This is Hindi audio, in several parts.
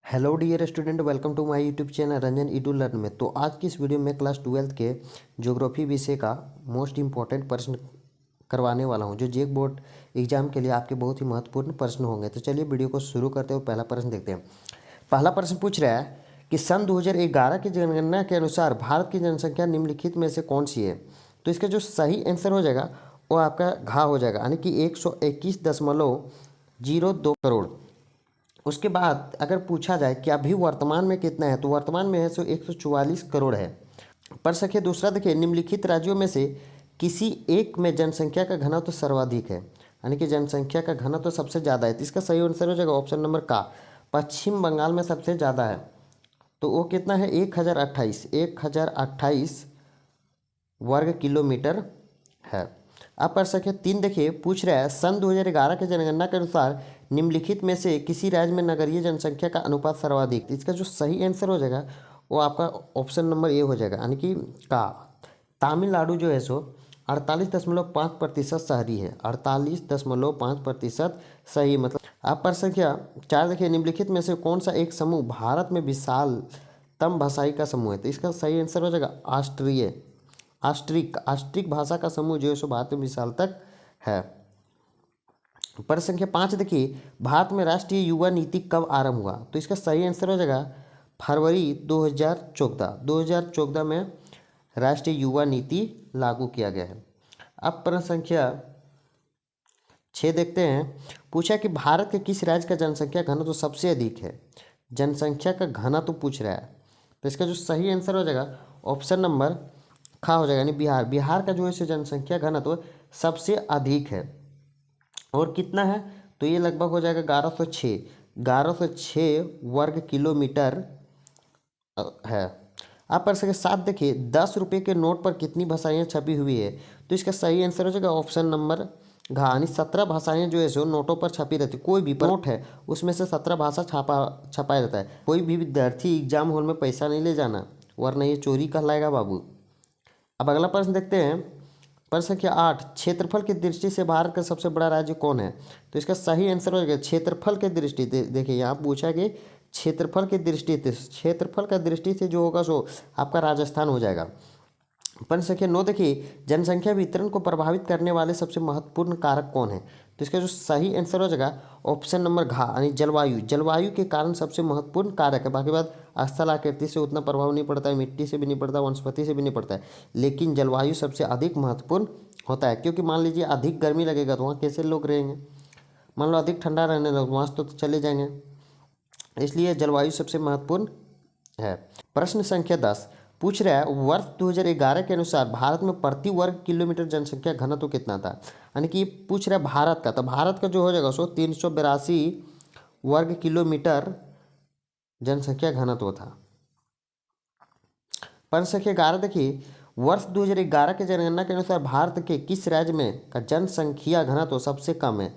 Hello dear student, welcome to my YouTube channel Ranjan edu learn में। तो आज की इस वीडियो में क्लास 12 के ज्योग्राफी विषय का मोस्ट इम्पॉर्टेंट प्रश्न करवाने वाला हूं, जो जेक बोर्ड एग्जाम के लिए आपके बहुत ही महत्वपूर्ण प्रश्न होंगे। तो चलिए वीडियो को शुरू करते हैं। पहला प्रश्न देखते हैं। पहला प्रश्न पूछ रहा है कि सन 2011 की जनगणना के अनुसार भारत की जनसंख्या निम्नलिखित में से कौन सी है। तो इसका जो सही आंसर हो जाएगा वो आपका घ हो जाएगा, यानी कि 121.02 करोड़। उसके बाद अगर पूछा जाए कि अभी वर्तमान में कितना है, तो वर्तमान में है सो 144 करोड़ है। प्रश्न के दूसरा देखिए, निम्नलिखित राज्यों में से किसी एक में जनसंख्या का घनत्व तो सर्वाधिक है, यानी कि जनसंख्या का घनत्व तो सबसे ज़्यादा है। तो इसका सही आंसर हो जाएगा ऑप्शन नंबर का, पश्चिम बंगाल में सबसे ज़्यादा है। तो वो कितना है, 1028 वर्ग किलोमीटर है। अब प्रश्न संख्या 3 देखिए, पूछ रहा है सन 2011 के जनगणना के अनुसार निम्नलिखित में से किसी राज्य में नगरीय जनसंख्या का अनुपात सर्वाधिक। इसका जो सही आंसर हो जाएगा वो आपका ऑप्शन नंबर ए हो जाएगा, यानी कि का। तमिलनाडु जो है सो 48.5% शहरी है, 48.5% सही मतलब। अब प्रश्न संख्या 4 देखिए, निम्नलिखित में से कौन सा एक समूह भारत में विशालतम भाषाई का समूह है। तो इसका सही आंसर हो जाएगा आस्ट्रिक भाषा का समूह जो है सो भारत में विशाल तक है। प्रश्न संख्या 5 देखिए, भारत में राष्ट्रीय युवा नीति कब आरंभ हुआ। तो इसका सही आंसर हो जाएगा फरवरी 2014 में राष्ट्रीय युवा नीति लागू किया गया है। अब प्रश्न संख्या 6 देखते हैं। पूछा कि भारत के किस राज्य का जनसंख्या घनत्व तो सबसे अधिक है। जनसंख्या का घनत्व तो पूछ रहा है, तो इसका जो सही आंसर हो जाएगा ऑप्शन नंबर खा हो जाएगा, यानी बिहार। बिहार का जो है जनसंख्या घनत्व तो सबसे अधिक है। और कितना है, तो ये लगभग हो जाएगा 1106 वर्ग किलोमीटर है। आप प्रश्न के साथ देखिए, 10 रुपये के नोट पर कितनी भाषाएं छपी हुई है। तो इसका सही आंसर हो जाएगा ऑप्शन नंबर घ, यानी 17 भाषाएं जो है सो नोटों पर छपी रहती। कोई भी नोट है उसमें से 17 भाषा छपाया रहता है। कोई भी विद्यार्थी एग्जाम हॉल में पैसा नहीं ले जाना, वरना ये चोरी कहलाएगा बाबू। अब अगला प्रश्न देखते हैं। प्रश्न संख्या 8, क्षेत्रफल की दृष्टि से भारत का सबसे बड़ा राज्य कौन है। तो इसका सही आंसर हो जाएगा क्षेत्रफल की दृष्टि देखिए यहाँ पूछा कि क्षेत्रफल की दृष्टि से जो होगा सो आपका राजस्थान हो जाएगा। प्रश्न संख्या 9 देखिए, जनसंख्या वितरण को प्रभावित करने वाले सबसे महत्वपूर्ण कारक कौन है। तो इसका जो सही आंसर हो जाएगा ऑप्शन नंबर घ, यानी जलवायु के कारण सबसे महत्वपूर्ण कारक है। बाकी बात स्थल आकृति से उतना प्रभाव नहीं पड़ता है, मिट्टी से भी नहीं पड़ता, वनस्पति से भी नहीं पड़ता है, लेकिन जलवायु सबसे अधिक महत्वपूर्ण होता है। क्योंकि मान लीजिए अधिक गर्मी लगेगा तो वहाँ कैसे लोग रहेंगे, मान लो अधिक ठंडा रहने लगे वहाँ तो चले जाएंगे, इसलिए जलवायु सबसे महत्वपूर्ण है। प्रश्न संख्या 10 पूछ रहा है वर्ष 2011 के अनुसार भारत में प्रति वर्ग किलोमीटर जनसंख्या घनत्व तो कितना था। यानी कि पूछ रहा है भारत का, तो भारत का जो हो जाएगा सो 382 वर्ग किलोमीटर जनसंख्या घनत्व था। प्रश्न संख्या 11 देखिए, वर्ष 2011 के जनगणना के अनुसार भारत के किस राज्य में का जनसंख्या घनत्व सबसे कम है।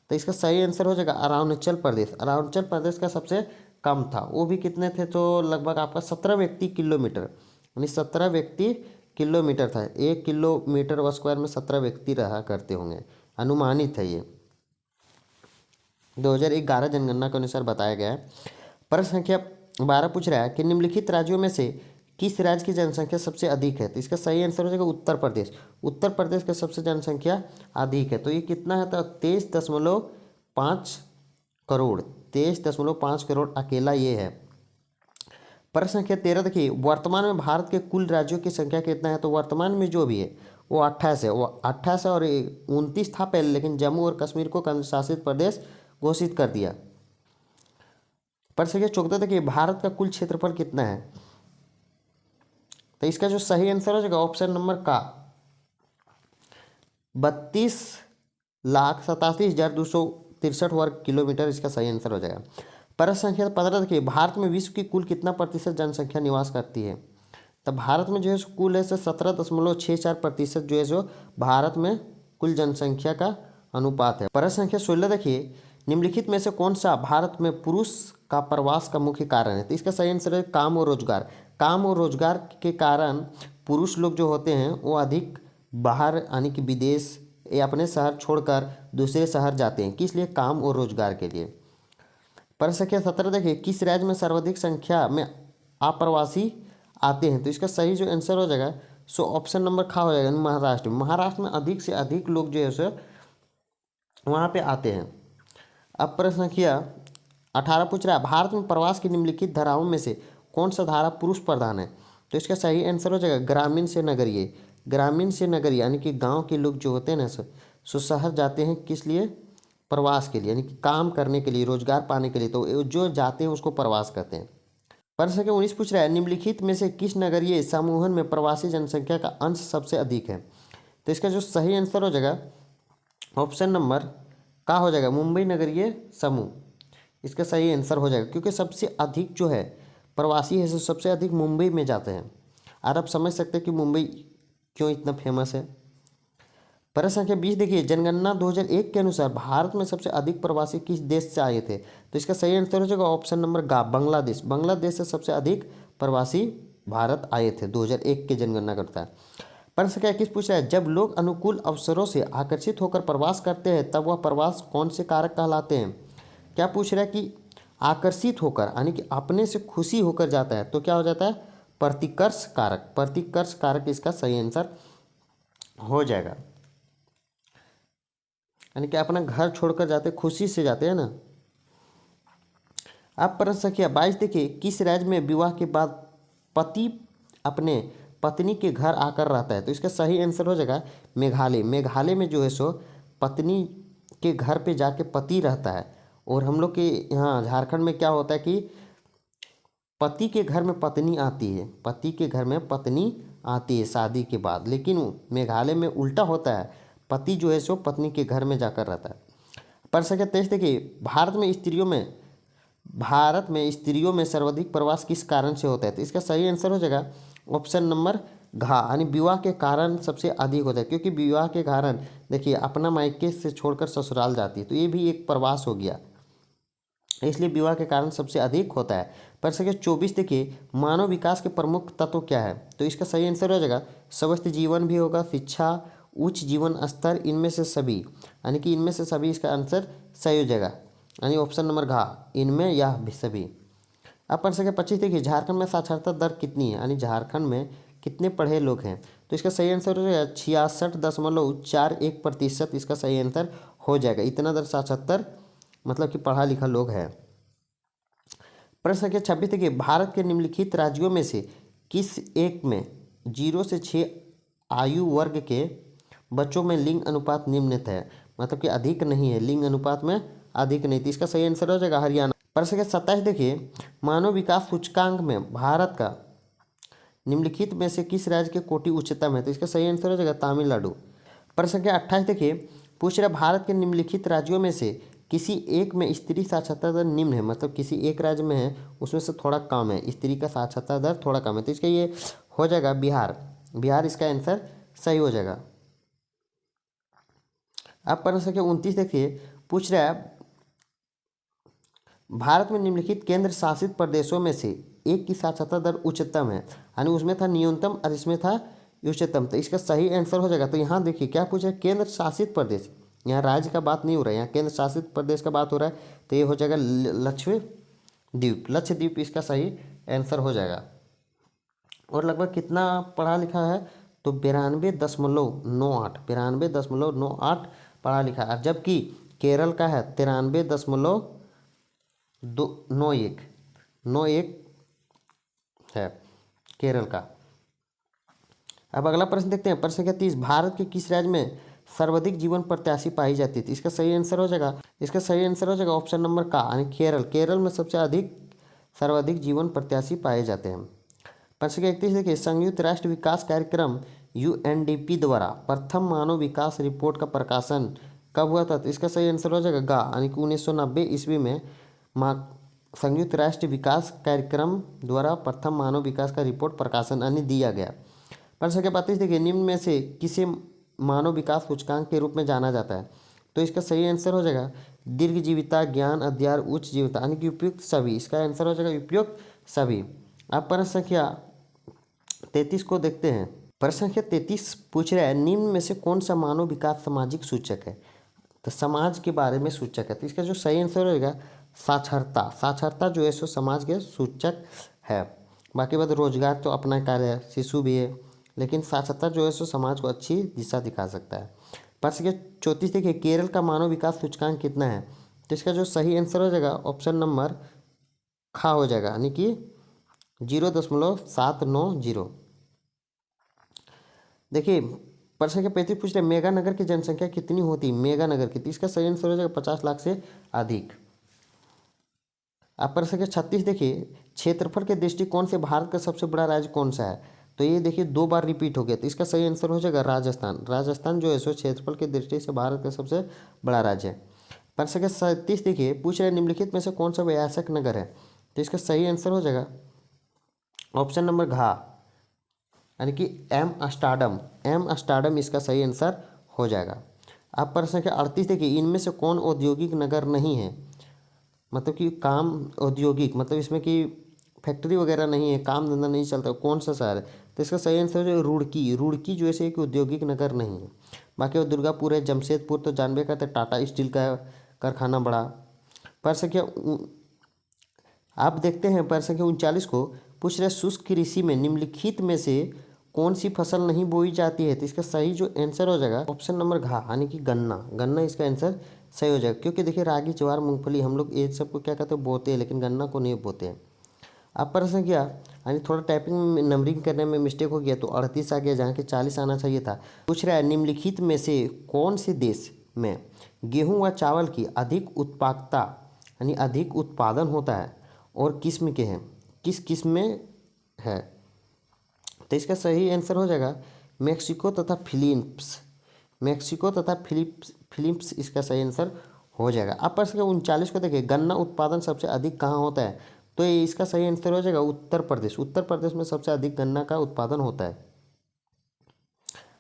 तो इसका सही आंसर हो जाएगा अरुणाचल प्रदेश। अरुणाचल प्रदेश का सबसे कम था, वो भी कितने थे, तो लगभग आपका 17 व्यक्ति किलोमीटर, यानी 17 व्यक्ति किलोमीटर था। 1 किलोमीटर स्क्वायर में 17 व्यक्ति रहा करते होंगे, अनुमानित है ये 2011 जनगणना के अनुसार बताया गया है। प्रश्न संख्या 12 पूछ रहा है कि निम्नलिखित राज्यों में से किस राज्य की जनसंख्या सबसे अधिक है। तो इसका सही आंसर हो जाएगा उत्तर प्रदेश। उत्तर प्रदेश का सबसे जनसंख्या अधिक है। तो ये कितना है, तो 23.5 करोड़, 23.5 करोड़ अकेला ये है। प्रश्न संख्या 13 देखिए, वर्तमान में भारत के कुल राज्यों की संख्या कितना है। तो वर्तमान में जो भी है वो 28 है, वो 28 और 29 था पहले, लेकिन जम्मू और कश्मीर को केंद्र शासित प्रदेश घोषित कर दिया। प्रश्न संख्या 14 देखिए, भारत का कुल क्षेत्रफल कितना है। तो इसका जो सही आंसर हो जाएगा ऑप्शन नंबर का 32,87,263 वर्ग किलोमीटर, इसका सही आंसर हो जाएगा। प्रश्न संख्या 15 देखिए, भारत में विश्व की कुल कितना प्रतिशत जनसंख्या निवास करती है। तो भारत में जो है कुल है 17.64% जो है सो भारत में कुल जनसंख्या का अनुपात है। प्रश्न संख्या 16 देखिए, निम्नलिखित में से कौन सा भारत में पुरुष का प्रवास का मुख्य कारण है। तो इसका सही आंसर है काम और रोजगार। काम और रोजगार के कारण पुरुष लोग जो होते हैं वो अधिक बाहर, यानी कि विदेश या अपने शहर छोड़कर दूसरे शहर जाते हैं, किस लिए, काम और रोजगार के लिए। प्रश्न संख्या 17 देखिए, किस राज्य में सर्वाधिक संख्या में अप्रवासी आते हैं? तो इसका सही जो आंसर हो जाएगा सो ऑप्शन नंबर खा हो जाएगा, महाराष्ट्र। महाराष्ट्र में अधिक से अधिक लोग जो है सो वहाँ पे आते हैं। अब प्रश्न संख्या 18 पूछ रहा है, भारत में प्रवास की निम्नलिखित धाराओं में से कौन सा धारा पुरुष प्रधान है? तो इसका सही आंसर हो जाएगा ग्रामीण से नगरीय। ग्रामीण से नगरीय यानी कि गांव के लोग जो होते हैं ना सो शहर जाते हैं किस लिए? प्रवास के लिए, यानी कि काम करने के लिए, रोजगार पाने के लिए। तो जो जाते हैं उसको प्रवास कहते हैं। प्रश्न संख्या 19 पूछ रहा है, निम्नलिखित में से किस नगरीय समूहन में प्रवासी जनसंख्या का अंश सबसे अधिक है? तो इसका जो सही आंसर हो जाएगा ऑप्शन नंबर का हो जाएगा मुंबई नगरीय समूह। इसका सही आंसर हो जाएगा, क्योंकि सबसे अधिक जो है प्रवासी है सबसे अधिक मुंबई में जाते हैं। और आप समझ सकते हैं कि मुंबई क्यों इतना फेमस है। प्रश्न संख्या 20 देखिए, जनगणना 2001 के अनुसार भारत में सबसे अधिक प्रवासी किस देश से आए थे? तो इसका सही आंसर हो जाएगा ऑप्शन नंबर गा, बांग्लादेश। बांग्लादेश से सबसे अधिक प्रवासी भारत आए थे 2001 के जनगणना करता है। प्रश्न संख्या 21 पूछ रहा है, जब लोग अनुकूल अवसरों से आकर्षित होकर प्रवास करते हैं तब वह प्रवास कौन से कारक कहलाते हैं? क्या पूछ रहा है कि आकर्षित होकर यानी कि अपने से खुशी होकर जाता है तो क्या हो जाता है? प्रतिकर्ष कारक। प्रतिकर्ष कारक इसका सही आंसर हो जाएगा, यानी कि अपना घर छोड़कर जाते, खुशी से जाते हैं ना। अब प्रश्न संख्या 22 देखिए, किस राज्य में विवाह के बाद पति अपने पत्नी के घर आकर रहता है? तो इसका सही आंसर हो जाएगा मेघालय। मेघालय में जो है सो पत्नी के घर पे जाके पति रहता है। और हम लोग के यहाँ झारखंड में क्या होता है कि पति के घर में पत्नी आती है, पति के घर में पत्नी आती है शादी के बाद। लेकिन मेघालय में उल्टा होता है, पति जो है सो पत्नी के घर में जाकर रहता है। प्रश्न संख्या 23 देखिए, भारत में स्त्रियों में सर्वाधिक प्रवास किस कारण से होता है? तो इसका सही आंसर हो जाएगा ऑप्शन नंबर घा, यानी विवाह के कारण सबसे अधिक होता है। क्योंकि विवाह के कारण देखिए अपना मायके से छोड़कर ससुराल जाती है, तो ये भी एक प्रवास हो गया, इसलिए विवाह के कारण सबसे अधिक होता है। प्रश्न संख्या 24 देखिए, मानव विकास के प्रमुख तत्व क्या है? तो इसका सही आंसर हो जाएगा स्वस्थ जीवन भी होगा, शिक्षा, उच्च जीवन स्तर, इनमें से सभी, यानी कि इनमें से सभी इसका आंसर सही हो जाएगा, यानी ऑप्शन नंबर घा, इनमें या भी सभी। अब प्रश्न संख्या 25 देखिए, झारखंड में साक्षरता दर कितनी है, यानी झारखंड में कितने पढ़े लोग हैं? तो इसका सही आंसर हो जाएगा 66.41%। इसका सही आंसर हो जाएगा। इतना दर साक्षरता मतलब कि पढ़ा लिखा लोग है। प्रश्न संख्या 26 देखिए, भारत के निम्नलिखित राज्यों में से किस एक में 0 से 6 आयु वर्ग के बच्चों में लिंग अनुपात निम्नलिखित है? मतलब कि अधिक नहीं है, लिंग अनुपात में अधिक नहीं। तो इसका सही आंसर हो जाएगा हरियाणा। प्रश्न संख्या 27 देखिए, मानव विकास सूचकांक में भारत का निम्नलिखित में से किस राज्य के कोटि उच्चतम है? तो इसका सही आंसर हो जाएगा तमिलनाडु। प्रश्न संख्या 28 देखिए, पूछ रहा भारत के निम्नलिखित राज्यों में से किसी एक में स्त्री साक्षरता दर निम्न है, मतलब किसी एक राज्य में है उसमें से थोड़ा कम है, स्त्री का साक्षरता दर थोड़ा कम है। तो इसका ये हो जाएगा बिहार। बिहार इसका आंसर सही हो जाएगा। अब प्रश्न संख्या 29 देखिए, पूछ रहा है भारत में निम्नलिखित केंद्र शासित प्रदेशों में से एक की साक्षरता दर उच्चतम है, यानी उसमें था न्यूनतम और इसमें था उच्चतम। तो इसका सही आंसर हो जाएगा। तो यहाँ देखिए क्या पूछा है, केंद्र शासित प्रदेश, यहाँ राज्य का बात नहीं हो रहा है, यहाँ केंद्र शासित प्रदेश का बात हो रहा है। तो ये हो जाएगा लक्षद्वीप। लक्षद्वीप इसका सही आंसर हो जाएगा। और लगभग कितना पढ़ा लिखा है? तो 92.98 92.98 पढ़ा लिखा है। जबकि केरल का है 93.91 है केरल का। अब अगला प्रश्न देखते हैं। प्रश्न संख्या 30, भारत के किस राज्य में सर्वाधिक जीवन प्रत्याशी पाई जाती थी? इसका सही आंसर हो जाएगा ऑप्शन नंबर का, यानी केरल। केरल में सबसे अधिक सर्वाधिक जीवन प्रत्याशी पाए जाते हैं। प्रश्न संख्या 31 देखिए, संयुक्त राष्ट्र विकास कार्यक्रम UNDP द्वारा प्रथम मानव विकास रिपोर्ट का प्रकाशन कब हुआ था? तो इसका सही आंसर हो जाएगा गा, यानी कि 1990 ईस्वी में संयुक्त राष्ट्र विकास कार्यक्रम द्वारा प्रथम मानव विकास का रिपोर्ट प्रकाशन यानी दिया गया। प्रश्न संख्या 32 देखिए, निम्न में से किसे मानव विकास सूचकांक के रूप में जाना जाता है? तो इसका सही आंसर हो जाएगा दीर्घ जीविता, ज्ञान, अध्ययन, उच्च जीविता, यानी कि उपयुक्त सभी। इसका आंसर हो जाएगा उपयुक्त सभी। अब प्रश्न संख्या 33 को देखते हैं। प्रश्न संख्या 33 पूछ रहा है, निम्न में से कौन सा मानव विकास सामाजिक सूचक है? तो समाज के बारे में सूचक है। तो इसका जो सही आंसर होगा साक्षरता, साक्षरता जो है सो समाज के सूचक है। बाकी बात रोजगार तो अपना कार्य है, शिशु भी है, लेकिन साक्षरता जो है सो समाज को अच्छी दिशा दिखा सकता है। प्रश्न के 34 देखिए, केरल का मानव विकास सूचकांक कितना है? तो इसका जो सही आंसर हो जाएगा ऑप्शन नंबर खा हो जाएगा, यानी कि 0.790। देखिए प्रश्न के 35 पूछ रहे मेगानगर की जनसंख्या कितनी होती है? मेगानगर की, तो इसका सही आंसर हो जाएगा 50 लाख से अधिक। आप प्रश्न के 36 देखिए, क्षेत्रफल के दृष्टिकोण से भारत का सबसे बड़ा राज्य कौन सा है? तो ये देखिए 2 बार रिपीट हो गया, तो इसका सही आंसर हो जाएगा राजस्थान। राजस्थान जो है सो क्षेत्रफल की दृष्टि से भारत का सबसे बड़ा राज्य है। प्रश्न के 37 देखिए, पूछ रहे निम्नलिखित में से कौन सा वयस्क नगर है? तो इसका सही आंसर हो जाएगा ऑप्शन नंबर घ, यानी कि एम स्टार्डम इसका सही आंसर हो जाएगा। अब प्रश्न के 38 देखिए, इनमें से कौन औद्योगिक नगर नहीं है? मतलब कि काम औद्योगिक, मतलब इसमें कि फैक्ट्री वगैरह नहीं है, काम धंधा नहीं चलता, कौन सा शहर है? तो इसका सही आंसर है रुड़की। रुड़की जो है एक औद्योगिक नगर नहीं है। बाकी वो दुर्गापुर है, जमशेदपुर तो जानबे करते टाटा स्टील का कारखाना बड़ा। प्रश्न के आप देखते हैं प्रश्न के 39 को, पूछ रहे शुष्क कृषि में निम्नलिखित में से कौन सी फसल नहीं बोई जाती है? तो इसका सही जो आंसर हो जाएगा ऑप्शन नंबर घ, यानी कि गन्ना। गन्ना इसका आंसर सही हो जाएगा, क्योंकि देखिए रागी ज्वार मूंगफली हम लोग ये सबको क्या कहते हैं बोते हैं, लेकिन गन्ना को नहीं बोते हैं। अब प्रश्न किया, यानी थोड़ा टाइपिंग में नंबरिंग करने में मिस्टेक हो गया, तो 38 आ गया जहाँ के 40 आना चाहिए था। पूछ रहा है निम्नलिखित में से कौन से देश में गेहूँ व चावल की अधिक उत्पादकता यानी अधिक उत्पादन होता है और किस्म के हैं, किस किस्म में है? तो इसका सही आंसर हो जाएगा मेक्सिको तथा फिलीपींस। मेक्सिको तथा फिलीपींस इसका सही आंसर हो जाएगा। अब प्रश्न के 39 को देखिए, गन्ना उत्पादन सबसे अधिक कहाँ होता है? तो ये इसका सही आंसर हो जाएगा उत्तर प्रदेश। उत्तर प्रदेश में सबसे अधिक गन्ना का उत्पादन होता है।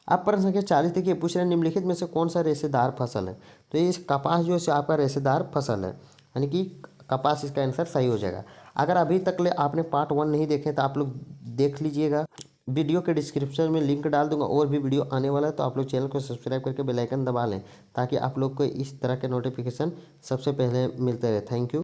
अब प्रश्न संख्या 40 देखिए, पूछ रहे हैं निम्नलिखित में से कौन सा रेशेदार फसल है? तो ये कपास जो है आपका रेशेदार फसल है, यानी कि कपास इसका आंसर सही हो जाएगा। अगर अभी तक ले आपने पार्ट 1 नहीं देखे तो आप लोग देख लीजिएगा, वीडियो के डिस्क्रिप्शन में लिंक डाल दूंगा, और भी वीडियो आने वाला है, तो आप लोग चैनल को सब्सक्राइब करके बेल आइकन दबा लें, ताकि आप लोग को इस तरह के नोटिफिकेशन सबसे पहले मिलते रहे। Thank you.